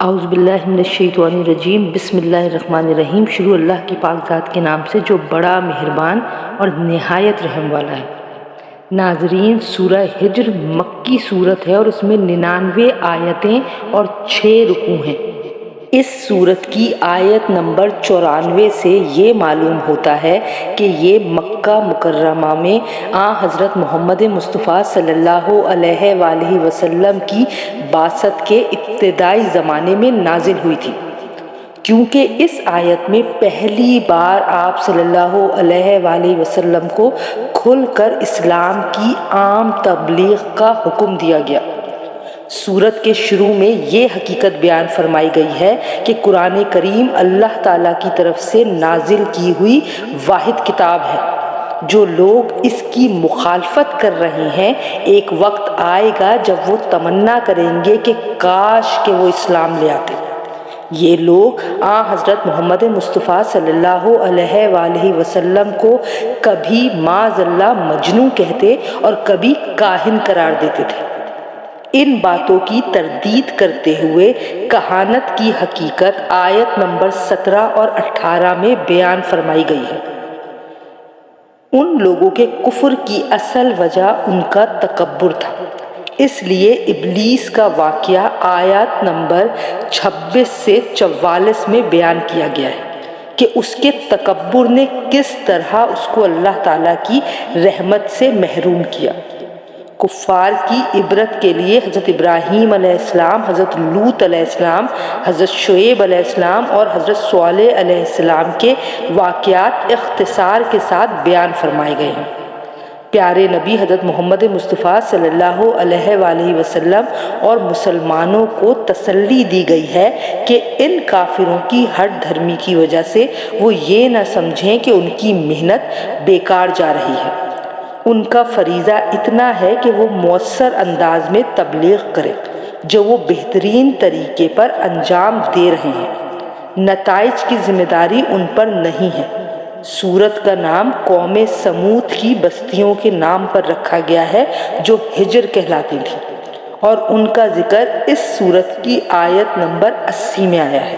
اعوذ باللہ من الشیطان الرجیم، بسم اللہ الرحمن الرحیم۔ شروع اللہ کی پاک ذات کے نام سے جو بڑا مہربان اور نہایت رحم والا ہے۔ ناظرین، سورہ ہجر مکی صورت ہے اور اس میں 99 آیتیں اور 6 رکوع ہیں۔ اس صورت کی آیت نمبر 94 سے یہ معلوم ہوتا ہے کہ یہ مکہ مکرمہ میں حضرت محمد مصطفیٰ صلی اللہ علیہ وآلہ وسلم کی بعثت کے ابتدائی زمانے میں نازل ہوئی تھی، کیونکہ اس آیت میں پہلی بار آپ صلی اللہ علیہ وآلہ وسلم کو کھل کر اسلام کی عام تبلیغ کا حکم دیا گیا۔ سورت کے شروع میں یہ حقیقت بیان فرمائی گئی ہے کہ قرآن کریم اللہ تعالیٰ کی طرف سے نازل کی ہوئی واحد کتاب ہے۔ جو لوگ اس کی مخالفت کر رہے ہیں، ایک وقت آئے گا جب وہ تمنا کریں گے کہ کاش کہ وہ اسلام لے آتے۔ یہ لوگ حضرت محمد مصطفیٰ صلی اللہ علیہ وآلہ وسلم کو کبھی معاذ اللہ مجنون کہتے اور کبھی کاہن قرار دیتے تھے۔ ان باتوں کی تردید کرتے ہوئے کہانت کی حقیقت آیت نمبر 17 اور 18 میں بیان فرمائی گئی ہے۔ ان لوگوں کے کفر کی اصل وجہ ان کا تکبر تھا، اس لیے ابلیس کا واقعہ آیات نمبر 26 سے 44 میں بیان کیا گیا ہے کہ اس کے تکبر نے کس طرح اس کو اللہ تعالیٰ کی رحمت سے محروم کیا۔ کفار کی عبرت کے لیے حضرت ابراہیم علیہ السلام، حضرت لوط علیہ السلام، حضرت شعیب علیہ السلام اور حضرت صالح علیہ السلام کے واقعات اختصار کے ساتھ بیان فرمائے گئے ہیں۔ پیارے نبی حضرت محمد مصطفیٰ صلی اللہ علیہ وآلہ وسلم اور مسلمانوں کو تسلی دی گئی ہے کہ ان کافروں کی ہٹ دھرمی کی وجہ سے وہ یہ نہ سمجھیں کہ ان کی محنت بیکار جا رہی ہے۔ ان کا فریضہ اتنا ہے کہ وہ مؤثر انداز میں تبلیغ کریں جو وہ بہترین طریقے پر انجام دے رہے ہیں۔ نتائج کی ذمہ داری ان پر نہیں ہے۔ سورت کا نام قوم سمود کی بستیوں کے نام پر رکھا گیا ہے جو ہجر کہلاتی تھیں، اور ان کا ذکر اس سورت کی آیت نمبر 80 میں آیا ہے۔